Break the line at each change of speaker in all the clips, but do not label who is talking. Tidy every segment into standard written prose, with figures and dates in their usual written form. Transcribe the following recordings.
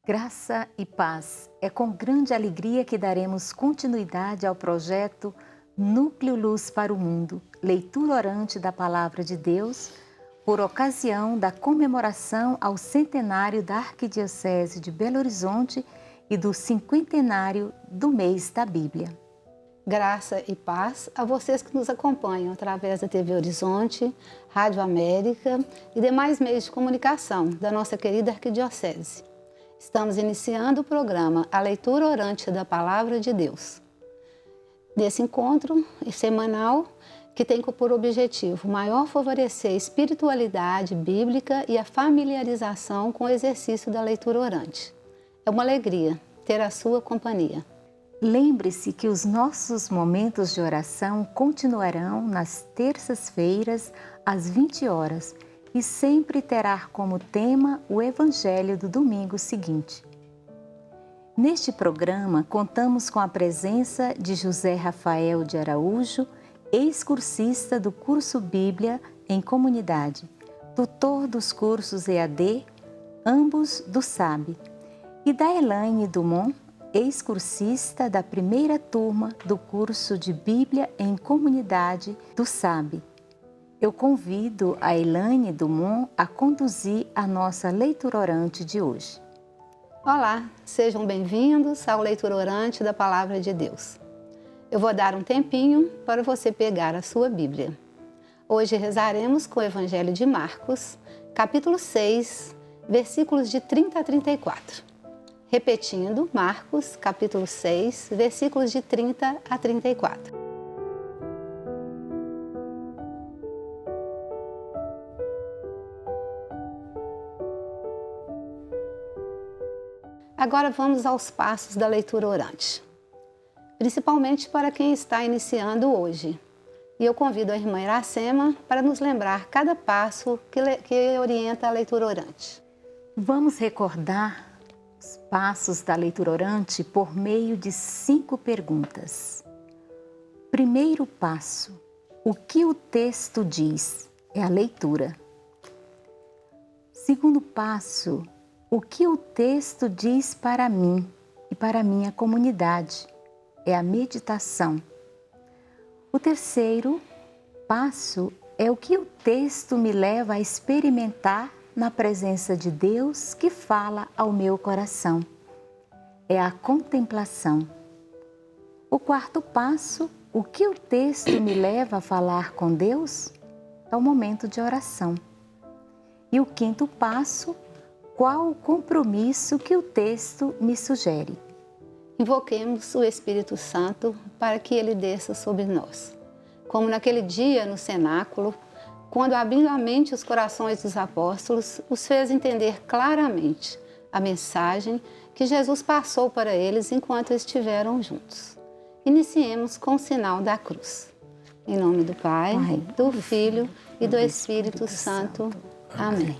Graça e paz. É com grande alegria que daremos continuidade ao projeto Núcleo Luz para o Mundo, leitura orante da Palavra de Deus, por ocasião da comemoração ao centenário da Arquidiocese de Belo Horizonte e do cinquentenário do mês da Bíblia.
Graça e paz a vocês que nos acompanham através da TV Horizonte, Rádio América e demais meios de comunicação da nossa querida Arquidiocese. Estamos iniciando o programa A Leitura Orante da Palavra de Deus. Desse encontro semanal que tem por objetivo maior favorecer a espiritualidade bíblica e a familiarização com o exercício da leitura orante. É uma alegria ter a sua companhia.
Lembre-se que os nossos momentos de oração continuarão nas terças-feiras, às 20 horas, e sempre terá como tema o Evangelho do domingo seguinte. Neste programa, contamos com a presença de José Rafael de Araújo, ex-cursista do curso Bíblia em Comunidade, tutor dos cursos EAD, ambos do SAB, e da Elaine Dumont, ex-cursista da primeira turma do curso de Bíblia em Comunidade do SAB. Eu convido a Elaine Dumont a conduzir a nossa leitura orante de hoje.
Olá, sejam bem-vindos ao Leitura Orante da Palavra de Deus. Eu vou dar um tempinho para você pegar a sua Bíblia. Hoje rezaremos com o Evangelho de Marcos, capítulo 6, versículos de 30 a 34. Repetindo, Marcos, capítulo 6, versículos de 30 a 34. Agora vamos aos passos da leitura orante, principalmente para quem está iniciando hoje. E eu convido a irmã Iracema para nos lembrar cada passo que orienta a leitura orante.
Vamos recordar os passos da leitura orante por meio de 5 perguntas. Primeiro passo: o que o texto diz? É a leitura. Segundo passo: o que o texto diz para mim e para a minha comunidade? É a meditação. O terceiro passo é o que o texto me leva a experimentar na presença de Deus que fala ao meu coração. É a contemplação. O quarto passo, o que o texto me leva a falar com Deus? É o momento de oração. E o quinto passo, qual o compromisso que o texto me sugere?
Invoquemos o Espírito Santo para que ele desça sobre nós. Como naquele dia no cenáculo, quando abrindo a mente os corações dos apóstolos, os fez entender claramente a mensagem que Jesus passou para eles enquanto estiveram juntos. Iniciemos com o sinal da cruz. Em nome do Pai, do Filho e do Espírito Santo. Amém.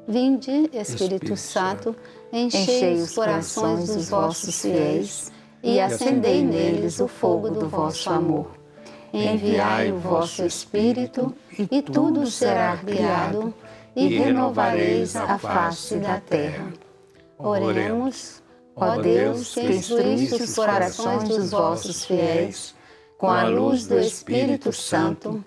Vinde, Espírito Santo, enchei os corações dos vossos fiéis e acendei neles o fogo do vosso amor. Enviai o vosso Espírito e tudo será criado e renovareis a face da terra. Oremos, ó Deus, que instruísse os corações dos vossos fiéis com a luz do Espírito Santo,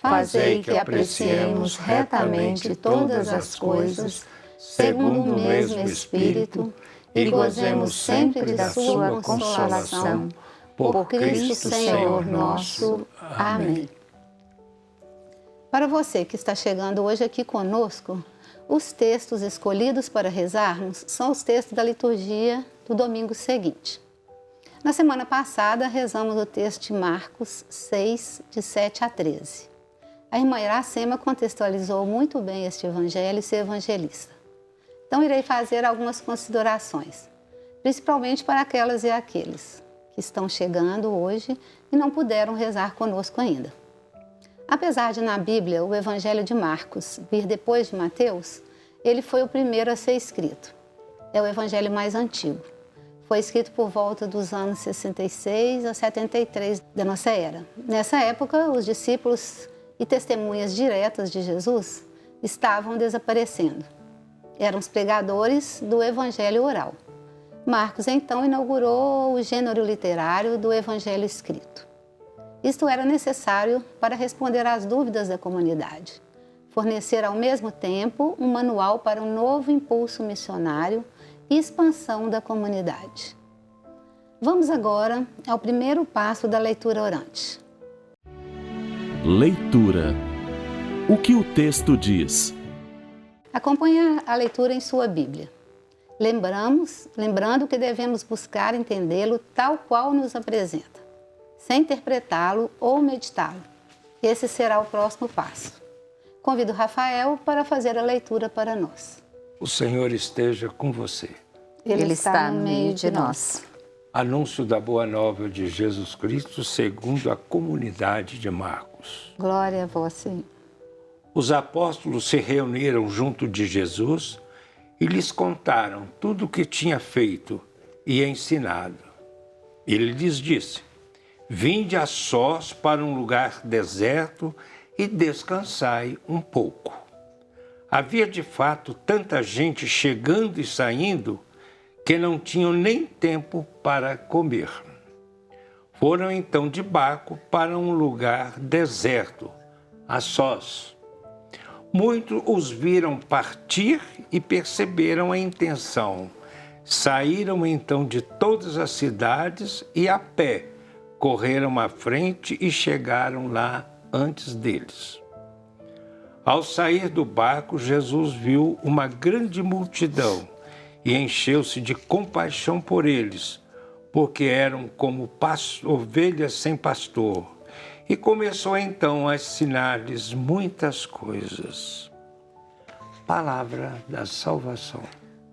fazei que apreciemos retamente todas as coisas, segundo o mesmo Espírito, e gozemos sempre da sua consolação. Por Cristo Senhor nosso. Amém. Para você que está chegando hoje aqui conosco, os textos escolhidos para rezarmos são os textos da liturgia do domingo seguinte. Na semana passada, rezamos o texto de Marcos 6, de 7 a 13. A irmã Iracema contextualizou muito bem este evangelho e ser evangelista. Então, irei fazer algumas considerações, principalmente para aquelas e aqueles que estão chegando hoje e não puderam rezar conosco ainda. Apesar de na Bíblia o Evangelho de Marcos vir depois de Mateus, ele foi o primeiro a ser escrito. É o Evangelho mais antigo. Foi escrito por volta dos anos 66 a 73 da nossa era. Nessa época, os discípulos e testemunhas diretas de Jesus estavam desaparecendo. Eram os pregadores do evangelho oral. Marcos, então, inaugurou o gênero literário do evangelho escrito. Isto era necessário para responder às dúvidas da comunidade, fornecer ao mesmo tempo um manual para um novo impulso missionário e expansão da comunidade. Vamos agora ao primeiro passo da leitura orante.
Leitura. O que o texto diz?
Acompanhe a leitura em sua Bíblia. Lembrando que devemos buscar entendê-lo tal qual nos apresenta, sem interpretá-lo ou meditá-lo. Esse será o próximo passo. Convido Rafael para fazer a leitura para nós.
O Senhor esteja com você.
Ele está no meio de nós.
Anúncio da Boa Nova de Jesus Cristo segundo a comunidade de Marcos.
Glória a vós, Senhor.
Os apóstolos se reuniram junto de Jesus e lhes contaram tudo o que tinha feito e ensinado. Ele lhes disse: vinde a sós para um lugar deserto e descansai um pouco. Havia de fato tanta gente chegando e saindo que não tinham nem tempo para comer. Foram então de barco para um lugar deserto, a sós. Muitos os viram partir e perceberam a intenção. Saíram então de todas as cidades e a pé correram à frente e chegaram lá antes deles. Ao sair do barco, Jesus viu uma grande multidão e encheu-se de compaixão por eles, porque eram como ovelhas sem pastor, e começou então a ensinar-lhes muitas coisas. Palavra da salvação.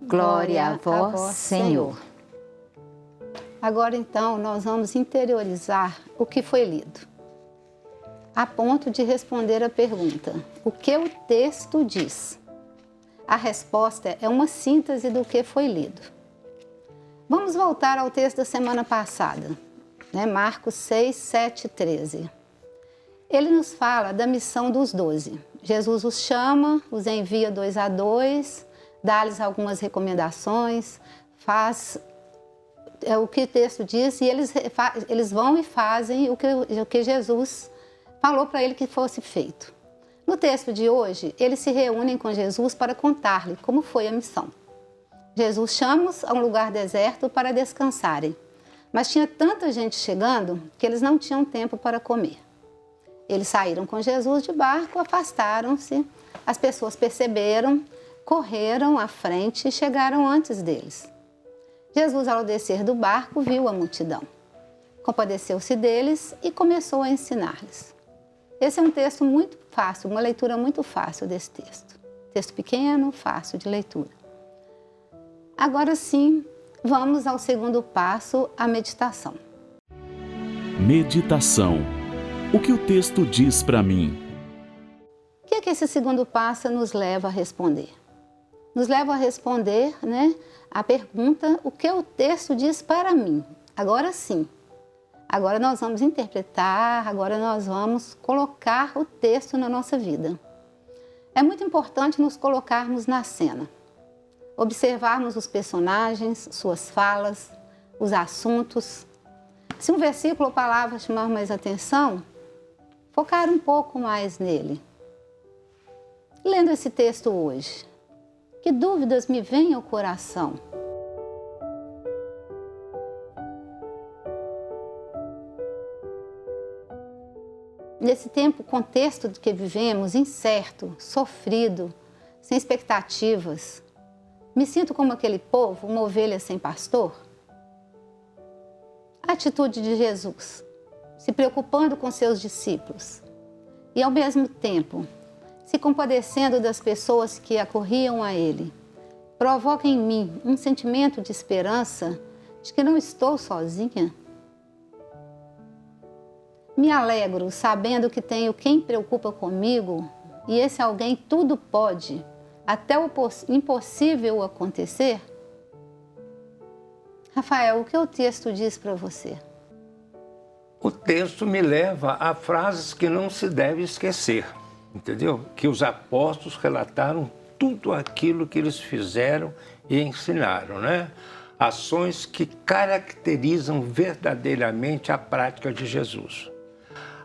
Glória a vós, Senhor.
Agora então nós vamos interiorizar o que foi lido, a ponto de responder a pergunta: o que o texto diz? A resposta é uma síntese do que foi lido. Vamos voltar ao texto da semana passada, Marcos 6, 7 e 13. Ele nos fala da missão dos 12. Jesus os chama, os envia 2 a 2, dá-lhes algumas recomendações, faz o que o texto diz, e eles vão e fazem o que Jesus falou para ele que fosse feito. No texto de hoje, eles se reúnem com Jesus para contar-lhe como foi a missão. Jesus chama-os a um lugar deserto para descansarem, mas tinha tanta gente chegando que eles não tinham tempo para comer. Eles saíram com Jesus de barco, afastaram-se, as pessoas perceberam, correram à frente e chegaram antes deles. Jesus, ao descer do barco, viu a multidão, compadeceu-se deles e começou a ensinar-lhes. Esse é um texto muito fácil, uma leitura muito fácil desse texto. Texto pequeno, fácil de leitura. Agora sim, vamos ao segundo passo, a meditação.
Meditação. O que o texto diz para mim?
O que é que esse segundo passo nos leva a responder? Nos leva a responder, a pergunta: o que o texto diz para mim? Agora sim. Agora nós vamos interpretar, agora nós vamos colocar o texto na nossa vida. É muito importante nos colocarmos na cena, observarmos os personagens, suas falas, os assuntos. Se um versículo ou palavra chamar mais atenção, focar um pouco mais nele. Lendo esse texto hoje, que dúvidas me vêm ao coração? Nesse tempo, contexto do que vivemos, incerto, sofrido, sem expectativas, me sinto como aquele povo, uma ovelha sem pastor? A atitude de Jesus, se preocupando com seus discípulos e, ao mesmo tempo, se compadecendo das pessoas que acorriam a Ele, provoca em mim um sentimento de esperança de que não estou sozinha. Me alegro sabendo que tenho quem preocupa comigo e esse alguém tudo pode, até o impossível acontecer. Rafael, o que o texto diz para você?
O texto me leva a frases que não se deve esquecer, entendeu? Que os apóstolos relataram tudo aquilo que eles fizeram e ensinaram, né? Ações que caracterizam verdadeiramente a prática de Jesus.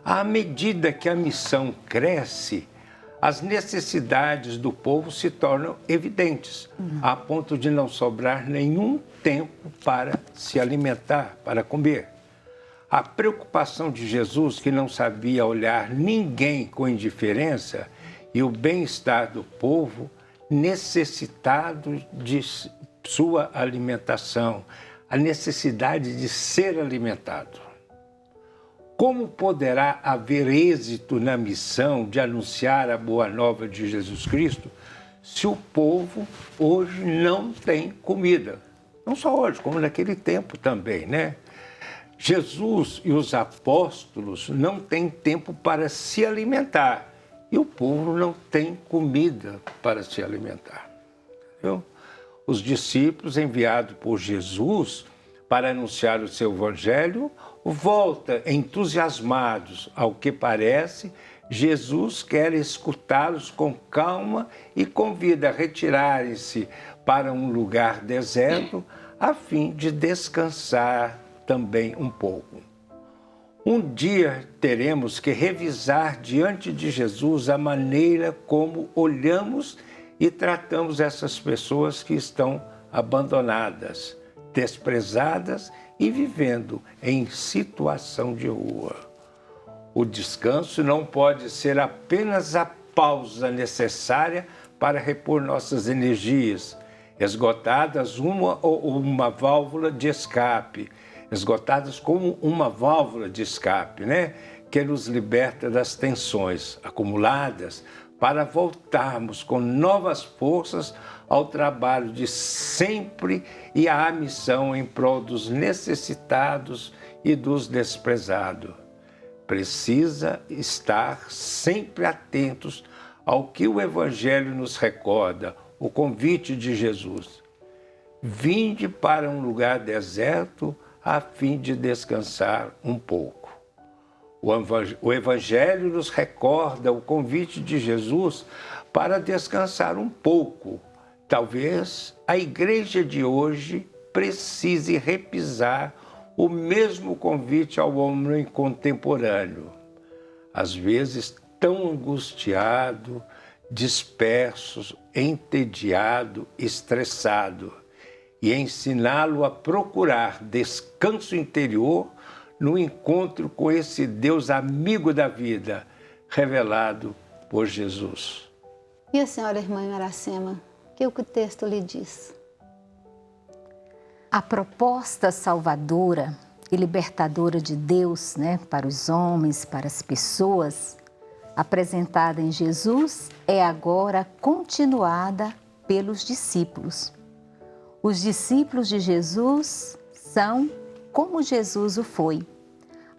À medida que a missão cresce, as necessidades do povo se tornam evidentes, a ponto de não sobrar nenhum tempo para se alimentar, para comer. A preocupação de Jesus, que não sabia olhar ninguém com indiferença, e o bem-estar do povo necessitado de sua alimentação, a necessidade de ser alimentado. Como poderá haver êxito na missão de anunciar a boa nova de Jesus Cristo se o povo hoje não tem comida? Não só hoje, como naquele tempo também, né? Jesus e os apóstolos não têm tempo para se alimentar e o povo não tem comida para se alimentar. Entendeu? Os discípulos enviados por Jesus para anunciar o seu evangelho voltam entusiasmados. Ao que parece, Jesus quer escutá-los com calma e convida a retirarem-se para um lugar deserto a fim de descansar também um pouco. Um dia teremos que revisar diante de Jesus a maneira como olhamos e tratamos essas pessoas que estão abandonadas, desprezadas e vivendo em situação de rua. O descanso não pode ser apenas a pausa necessária para repor nossas energias, esgotadas uma válvula de escape, esgotadas como uma válvula de escape, né? Que nos liberta das tensões acumuladas para voltarmos com novas forças ao trabalho de sempre e à missão em prol dos necessitados e dos desprezados. Precisa estar sempre atentos ao que o Evangelho nos recorda, o convite de Jesus. Vinde para um lugar deserto a fim de descansar um pouco. O Evangelho nos recorda o convite de Jesus para descansar um pouco. Talvez a igreja de hoje precise repisar o mesmo convite ao homem contemporâneo. Às vezes tão angustiado, disperso, entediado, estressado, e ensiná-lo a procurar descanso interior no encontro com esse Deus amigo da vida, revelado por Jesus.
E a senhora, irmã Iracema, o que o texto lhe diz?
A proposta salvadora e libertadora de Deus, para os homens, para as pessoas, apresentada em Jesus, é agora continuada pelos discípulos. Os discípulos de Jesus são, como Jesus o foi,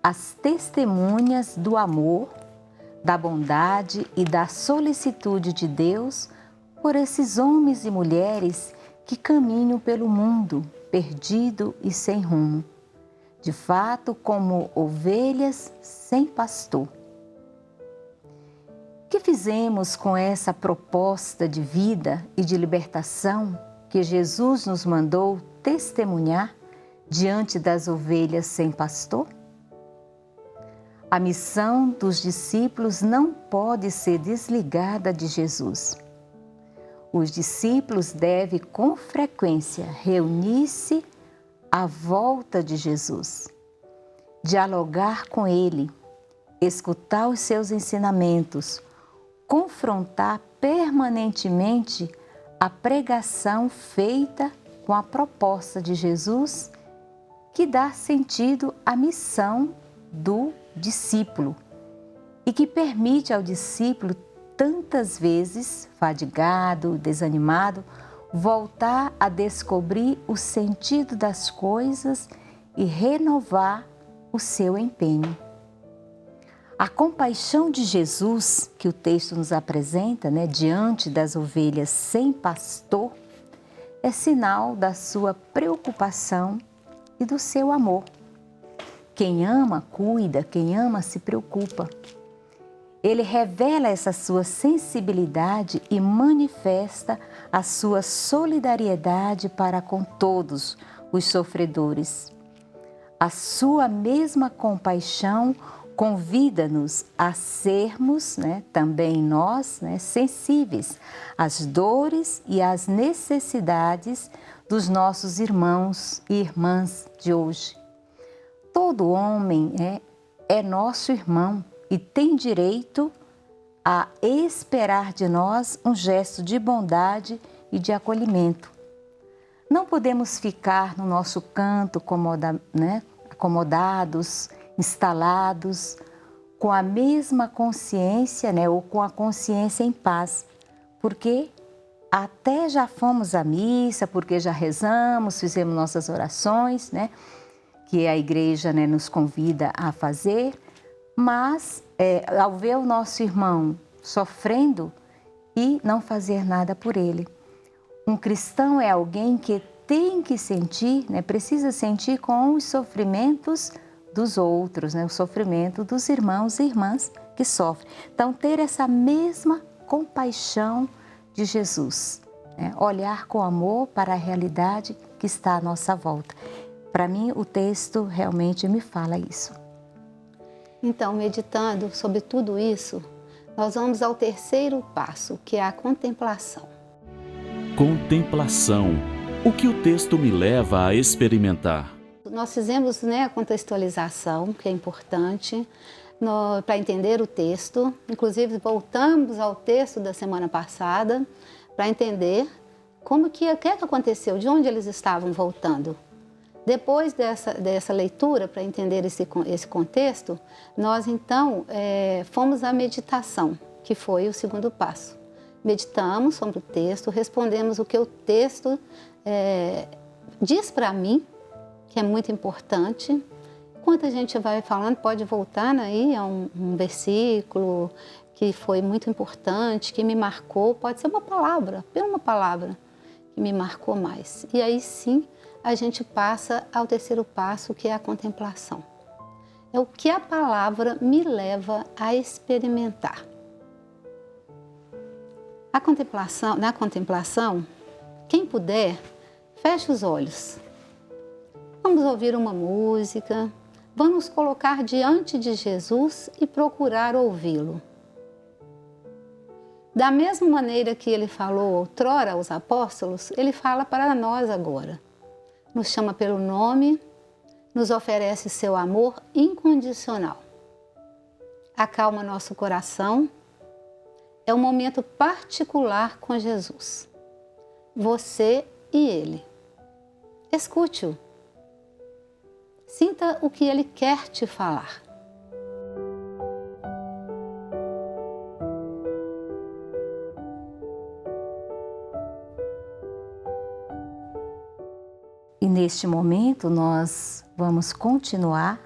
as testemunhas do amor, da bondade e da solicitude de Deus por esses homens e mulheres que caminham pelo mundo, perdido e sem rumo, de fato como ovelhas sem pastor. O que fizemos com essa proposta de vida e de libertação que Jesus nos mandou testemunhar diante das ovelhas sem pastor? A missão dos discípulos não pode ser desligada de Jesus. Os discípulos devem com frequência reunir-se à volta de Jesus, dialogar com Ele, escutar os seus ensinamentos, confrontar permanentemente a pregação feita com a proposta de Jesus que dá sentido à missão do discípulo e que permite ao discípulo, tantas vezes fadigado, desanimado, voltar a descobrir o sentido das coisas e renovar o seu empenho. A compaixão de Jesus, que o texto nos apresenta, diante das ovelhas sem pastor, é sinal da sua preocupação e do seu amor. Quem ama, cuida, quem ama, se preocupa. ele revela essa sua sensibilidade e manifesta a sua solidariedade para com todos os sofredores. A sua mesma compaixão convida-nos a sermos, também nós, sensíveis às dores e às necessidades dos nossos irmãos e irmãs de hoje. Todo homem é nosso irmão e tem direito a esperar de nós um gesto de bondade e de acolhimento. Não podemos ficar no nosso canto acomodados, instalados, com a mesma consciência, ou com a consciência em paz, porque até já fomos à missa, porque já rezamos, fizemos nossas orações, que a igreja nos convida a fazer, mas ao ver o nosso irmão sofrendo e não fazer nada por ele. Um cristão é alguém que tem que sentir, precisa sentir com os sofrimentos dos outros, o sofrimento dos irmãos e irmãs que sofrem. Então, ter essa mesma compaixão de Jesus, olhar com amor para a realidade que está à nossa volta. Para mim, o texto realmente me fala isso.
Então, meditando sobre tudo isso, nós vamos ao terceiro passo, que é a contemplação.
Contemplação. O que o texto me leva a experimentar?
Nós fizemos a contextualização, que é importante, para entender o texto. Inclusive, voltamos ao texto da semana passada para entender o que aconteceu, de onde eles estavam voltando. Depois dessa leitura, para entender esse contexto, nós então fomos à meditação, que foi o segundo passo. Meditamos sobre o texto, respondemos o que o texto diz para mim, que é muito importante. Enquanto a gente vai falando, pode voltar aí a um versículo que foi muito importante, que me marcou, pode ser uma palavra, apenas uma palavra que me marcou mais. E aí sim, a gente passa ao terceiro passo, que é a contemplação. É o que a palavra me leva a experimentar. Na contemplação, quem puder, feche os olhos. Vamos ouvir uma música, vamos colocar diante de Jesus e procurar ouvi-lo. Da mesma maneira que ele falou outrora aos apóstolos, ele fala para nós agora. Nos chama pelo nome, nos oferece seu amor incondicional. Acalma nosso coração. É um momento particular com Jesus. Você e ele. Escute-o. Sinta o que ele quer te falar.
E neste momento nós vamos continuar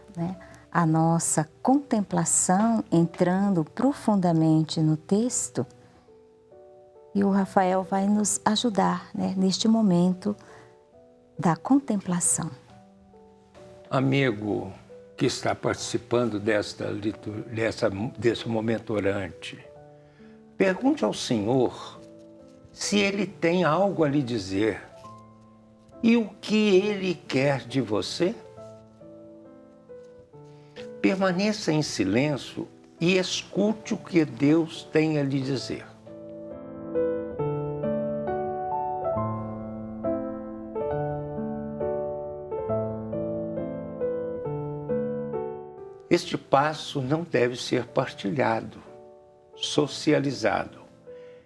a nossa contemplação, entrando profundamente no texto. E o Rafael vai nos ajudar neste momento da contemplação.
Amigo que está participando desse momento orante, pergunte ao Senhor se Ele tem algo a lhe dizer. E o que Ele quer de você? Permaneça em silêncio e escute o que Deus tem a lhe dizer. Este passo não deve ser partilhado, socializado.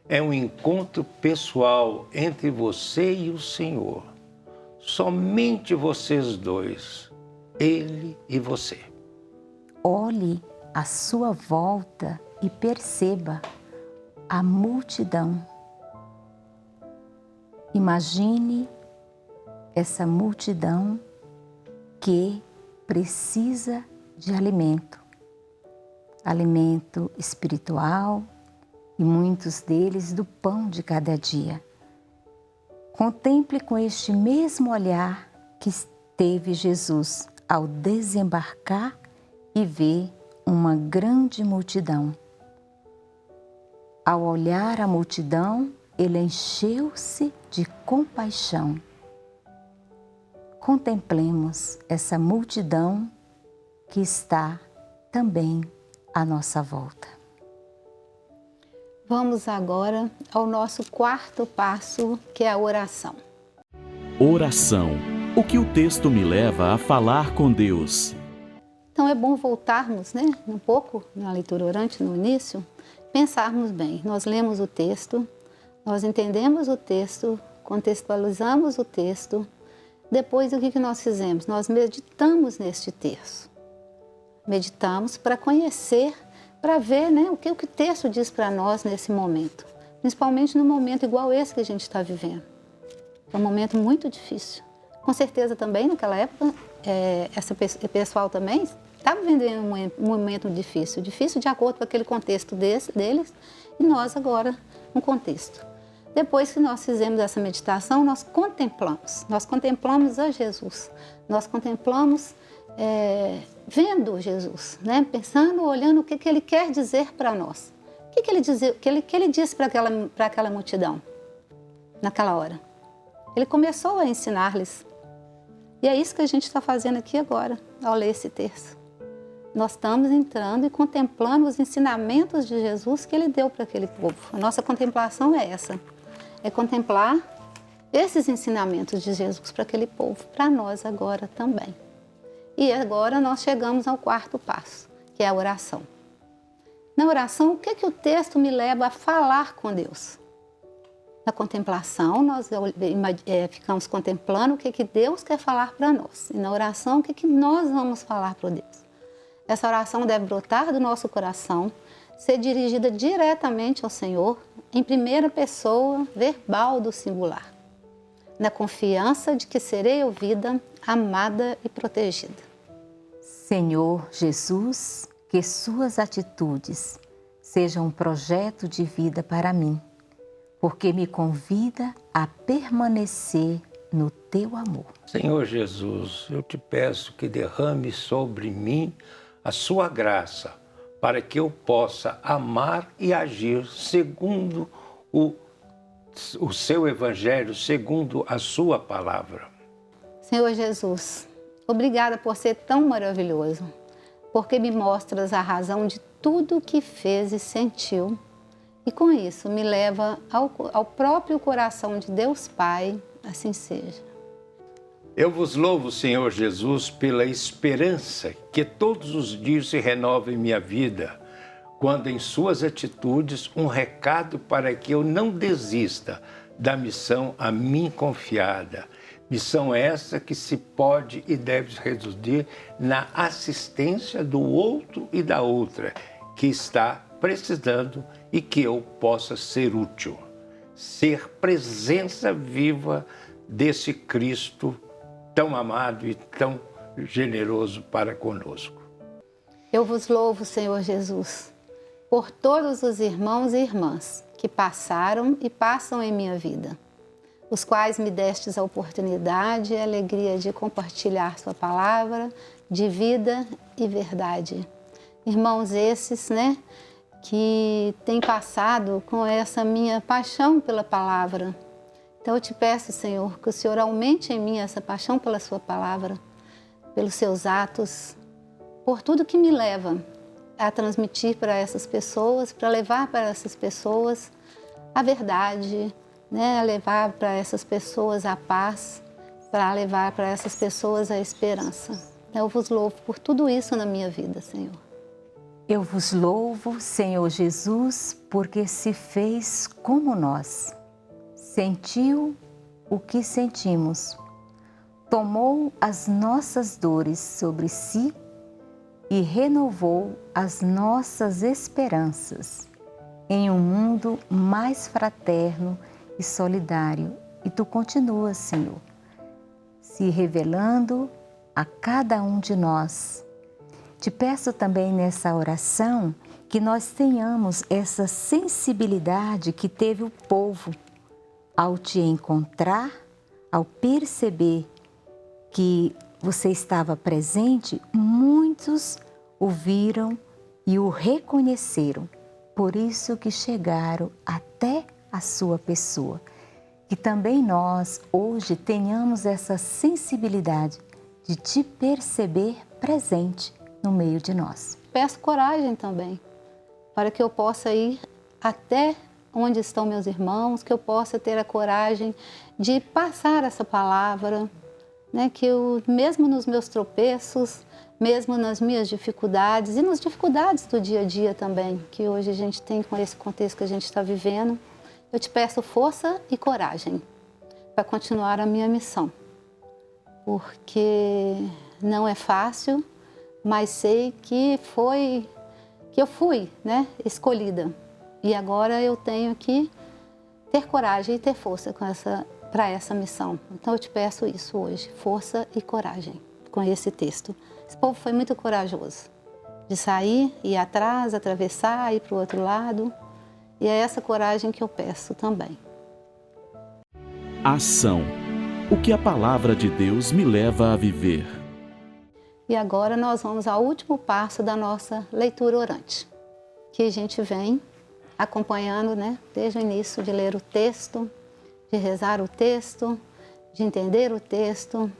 É um encontro pessoal entre você e o Senhor. Somente vocês dois, Ele e você.
Olhe à sua volta e perceba a multidão. Imagine essa multidão que precisa de alimento. Alimento espiritual e muitos deles do pão de cada dia. Contemple com este mesmo olhar que teve Jesus ao desembarcar e ver uma grande multidão. Ao olhar a multidão, ele encheu-se de compaixão. Contemplemos essa multidão que está também à nossa volta.
Vamos agora ao nosso quarto passo, que é a oração.
Oração. O que o texto me leva a falar com Deus?
Então é bom voltarmos, um pouco na leitura orante, no início, pensarmos bem. Nós lemos o texto, nós entendemos o texto, contextualizamos o texto. Depois, o que nós fizemos? Nós meditamos neste texto. Meditamos para conhecer, para ver o que o texto diz para nós nesse momento. Principalmente num momento igual esse que a gente está vivendo. É um momento muito difícil. Com certeza também, naquela época, esse pessoal também estava vivendo um momento difícil. Difícil de acordo com aquele contexto deles e nós agora, um contexto. Depois que nós fizemos essa meditação, nós contemplamos a Jesus, nós contemplamos vendo Jesus, pensando, olhando o que ele quer dizer para nós. O que ele disse para aquela multidão naquela hora? Ele começou a ensinar-lhes. E é isso que a gente está fazendo aqui agora, ao ler esse texto. Nós estamos entrando e contemplando os ensinamentos de Jesus que ele deu para aquele povo. A nossa contemplação é essa. É contemplar esses ensinamentos de Jesus para aquele povo, para nós agora também. E agora nós chegamos ao quarto passo, que é a oração. Na oração, o que o texto me leva a falar com Deus? Na contemplação, nós ficamos contemplando o que Deus quer falar para nós. E na oração, o que nós vamos falar para Deus? Essa oração deve brotar do nosso coração, ser dirigida diretamente ao Senhor, em primeira pessoa, verbal do singular, na confiança de que serei ouvida, amada e protegida.
Senhor Jesus, que suas atitudes sejam um projeto de vida para mim, porque me convida a permanecer no teu amor.
Senhor Jesus, eu te peço que derrame sobre mim a sua graça, para que eu possa amar e agir segundo o seu evangelho, segundo a sua palavra.
Senhor Jesus, obrigada por ser tão maravilhoso, porque me mostras a razão de tudo que fez e sentiu. E com isso me leva ao próprio coração de Deus Pai, assim seja.
Eu vos louvo, Senhor Jesus, pela esperança que todos os dias se renova em minha vida, quando em suas atitudes um recado para que eu não desista da missão a mim confiada. Missão essa que se pode e deve reduzir na assistência do outro e da outra, que está precisando e que eu possa ser útil. Ser presença viva desse Cristo tão amado e tão generoso para conosco.
Eu vos louvo, Senhor Jesus, por todos os irmãos e irmãs que passaram e passam em minha vida, os quais me destes a oportunidade e a alegria de compartilhar sua palavra de vida e verdade. Irmãos esses, que têm passado com essa minha paixão pela palavra. Então eu te peço, Senhor, que o Senhor aumente em mim essa paixão pela sua palavra, pelos seus atos, por tudo que me leva a transmitir para essas pessoas, para levar para essas pessoas a verdade, a levar para essas pessoas a paz, para levar para essas pessoas a esperança. Eu vos louvo por tudo isso na minha vida, Senhor.
Eu vos louvo, Senhor Jesus, porque se fez como nós. Sentiu o que sentimos, tomou as nossas dores sobre si e renovou as nossas esperanças em um mundo mais fraterno e solidário. E tu continuas, Senhor, se revelando a cada um de nós. Te peço também nessa oração que nós tenhamos essa sensibilidade que teve o povo ao te encontrar, ao perceber que você estava presente, muitos o viram e o reconheceram por isso que chegaram até a sua pessoa. Que também nós, hoje, tenhamos essa sensibilidade de te perceber presente no meio de nós.
Peço coragem também, para que eu possa ir até onde estão meus irmãos, que eu possa ter a coragem de passar essa palavra, né? Que eu, mesmo nos meus tropeços, mesmo nas minhas dificuldades e nas dificuldades do dia a dia também, que hoje a gente tem com esse contexto que a gente está vivendo, eu te peço força e coragem para continuar a minha missão, porque não é fácil, mas sei que eu fui, né, escolhida. E agora eu tenho que ter coragem e ter força para essa missão. Então eu te peço isso hoje, força e coragem com esse texto. Esse povo foi muito corajoso de sair, ir atrás, atravessar, ir para o outro lado. E é essa coragem que eu peço também.
Ação. O que a palavra de Deus me leva a viver.
E agora nós vamos ao último passo da nossa leitura orante, que a gente vem acompanhando, né, desde o início de ler o texto, de rezar o texto, de entender o texto,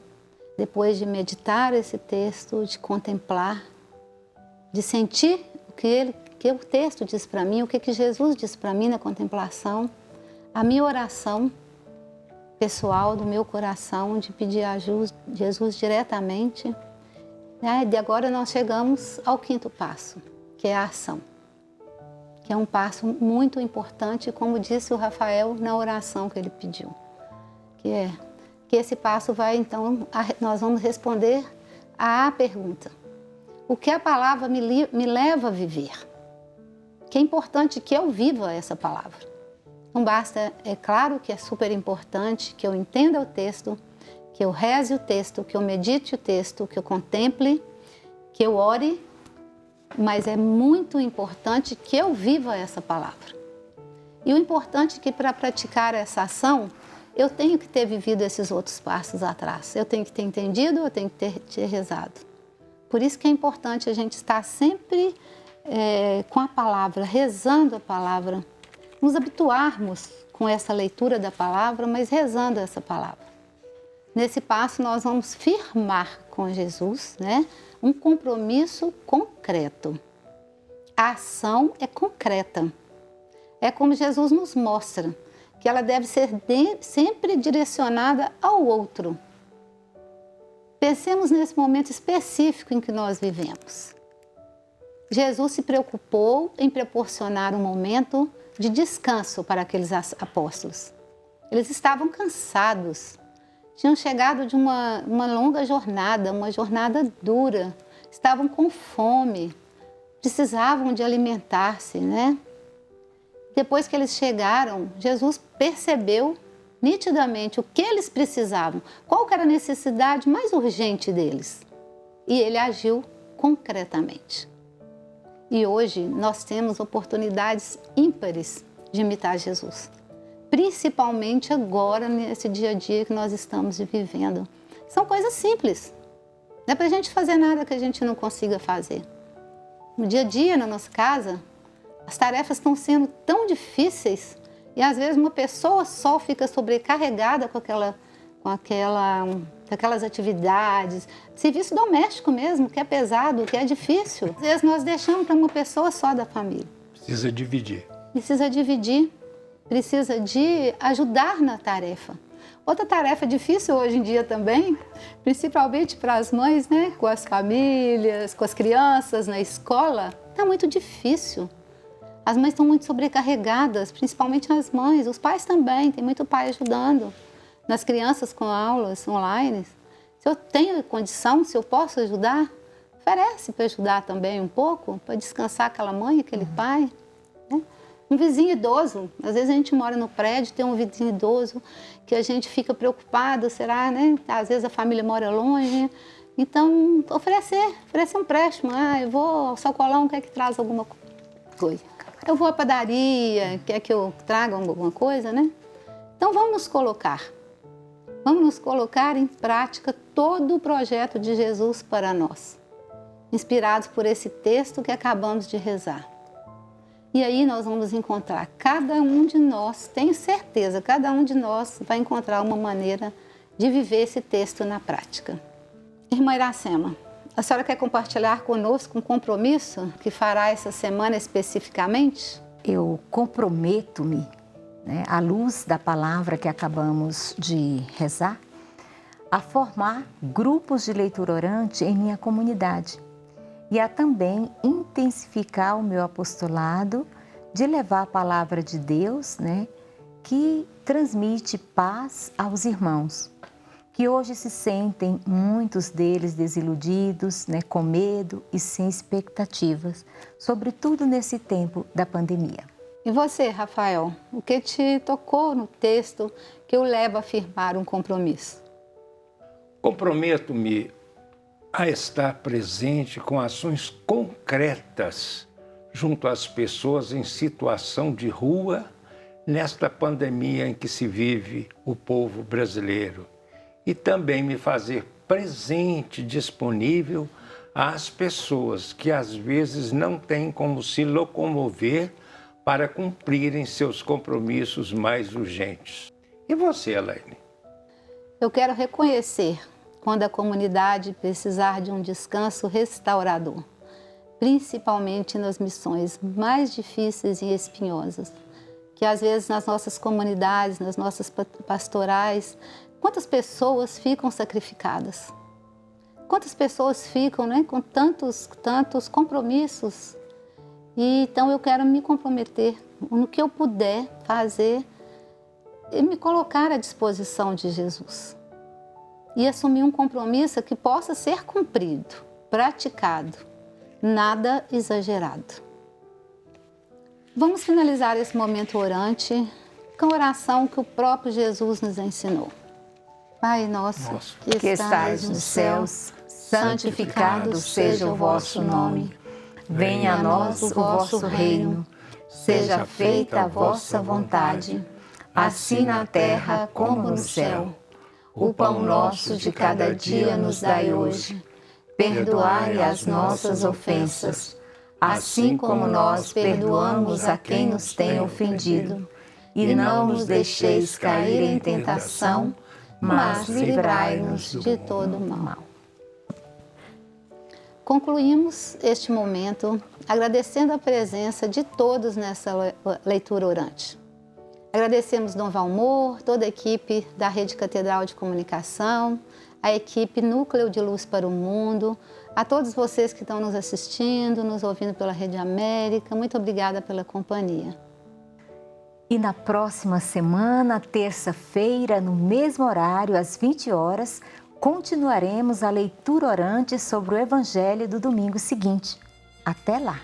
depois de meditar esse texto, de contemplar, de sentir o que o texto diz para mim, o que Jesus diz para mim na contemplação, a minha oração pessoal do meu coração, de pedir a Jesus diretamente. E agora nós chegamos ao quinto passo, que é a ação, que é um passo muito importante, como disse o Rafael na oração que ele pediu, que esse passo vai, então, nós vamos responder à pergunta: o que a palavra me leva a viver? Que é importante que eu viva essa palavra. Não basta, é claro que é super importante que eu entenda o texto, que eu reze o texto, que eu medite o texto, que eu contemple, que eu ore, mas é muito importante que eu viva essa palavra. E o importante é que para praticar essa ação, eu tenho que ter vivido esses outros passos atrás. Eu tenho que ter entendido, eu tenho que ter rezado. Por isso que é importante a gente estar sempre com a palavra, rezando a palavra, nos habituarmos com essa leitura da palavra, mas rezando essa palavra. Nesse passo nós vamos firmar com Jesus, né, um compromisso concreto. A ação é concreta. É como Jesus nos mostra, que ela deve ser sempre direcionada ao outro. Pensemos nesse momento específico em que nós vivemos. Jesus se preocupou em proporcionar um momento de descanso para aqueles apóstolos. Eles estavam cansados, tinham chegado de uma longa jornada, uma jornada dura, estavam com fome, precisavam de alimentar-se, né? Depois que eles chegaram, Jesus percebeu nitidamente o que eles precisavam, qual que era a necessidade mais urgente deles. E ele agiu concretamente. E hoje nós temos oportunidades ímpares de imitar Jesus, principalmente agora, nesse dia a dia que nós estamos vivendo. São coisas simples, não é para a gente fazer nada que a gente não consiga fazer. No dia a dia, na nossa casa, as tarefas estão sendo tão difíceis e às vezes uma pessoa só fica sobrecarregada com aquelas atividades, serviço doméstico mesmo, que é pesado, que é difícil. Às vezes nós deixamos para uma pessoa só da família.
Precisa dividir.
Precisa dividir, precisa de ajudar na tarefa. Outra tarefa difícil hoje em dia também, principalmente para as mães, né? Com as famílias, com as crianças na escola, está muito difícil. As mães estão muito sobrecarregadas, principalmente as mães, os pais também, tem muito pai ajudando nas crianças com aulas online. Se eu tenho condição, se eu posso ajudar, oferece para ajudar também um pouco, para descansar aquela mãe, aquele pai. Né? Um vizinho idoso, às vezes a gente mora no prédio, tem um vizinho idoso que a gente fica preocupado, será, né? Às vezes a família mora longe, então oferecer um empréstimo. Eu vou ao sacolão, quer que traz alguma coisa? Eu vou à padaria, quer que eu traga alguma coisa, né? Então vamos nos colocar em prática todo o projeto de Jesus para nós, inspirados por esse texto que acabamos de rezar. E aí nós vamos encontrar, cada um de nós, tenho certeza, cada um de nós vai encontrar uma maneira de viver esse texto na prática. Irmã Iracema, a senhora quer compartilhar conosco um compromisso que fará essa semana especificamente?
Eu comprometo-me, à luz da palavra que acabamos de rezar, a formar grupos de leitura orante em minha comunidade e a também intensificar o meu apostolado de levar a palavra de Deus, que transmite paz aos irmãos, que hoje se sentem, muitos deles desiludidos, com medo e sem expectativas, sobretudo nesse tempo da pandemia.
E você, Rafael, o que te tocou no texto que o leva a firmar um compromisso?
Comprometo-me a estar presente com ações concretas junto às pessoas em situação de rua nesta pandemia em que se vive o povo brasileiro e também me fazer presente, disponível às pessoas que às vezes não têm como se locomover para cumprirem seus compromissos mais urgentes. E você, Elaine?
Eu quero reconhecer quando a comunidade precisar de um descanso restaurador, principalmente nas missões mais difíceis e espinhosas, que às vezes nas nossas comunidades, nas nossas pastorais, quantas pessoas ficam sacrificadas? Quantas pessoas ficam com tantos compromissos? E então eu quero me comprometer no que eu puder fazer e me colocar à disposição de Jesus. E assumir um compromisso que possa ser cumprido, praticado, nada exagerado. Vamos finalizar esse momento orante com a oração que o próprio Jesus nos ensinou. Pai nosso,
que estais nos céus, santificado seja o vosso nome. Venha a nós o vosso reino. Seja feita a vossa vontade, assim na terra como no céu. O pão nosso de cada dia nos dai hoje. Perdoai as nossas ofensas, assim como nós perdoamos a quem nos tem ofendido. E não nos deixeis cair em tentação, mas livrai-nos de todo mal.
Concluímos este momento agradecendo a presença de todos nessa leitura orante. Agradecemos Dom Valmor, toda a equipe da Rede Catedral de Comunicação, a equipe Núcleo de Luz para o Mundo, a todos vocês que estão nos assistindo, nos ouvindo pela Rede América. Muito obrigada pela companhia.
E na próxima semana, terça-feira, no mesmo horário, às 20 horas, continuaremos a leitura orante sobre o Evangelho do domingo seguinte. Até lá!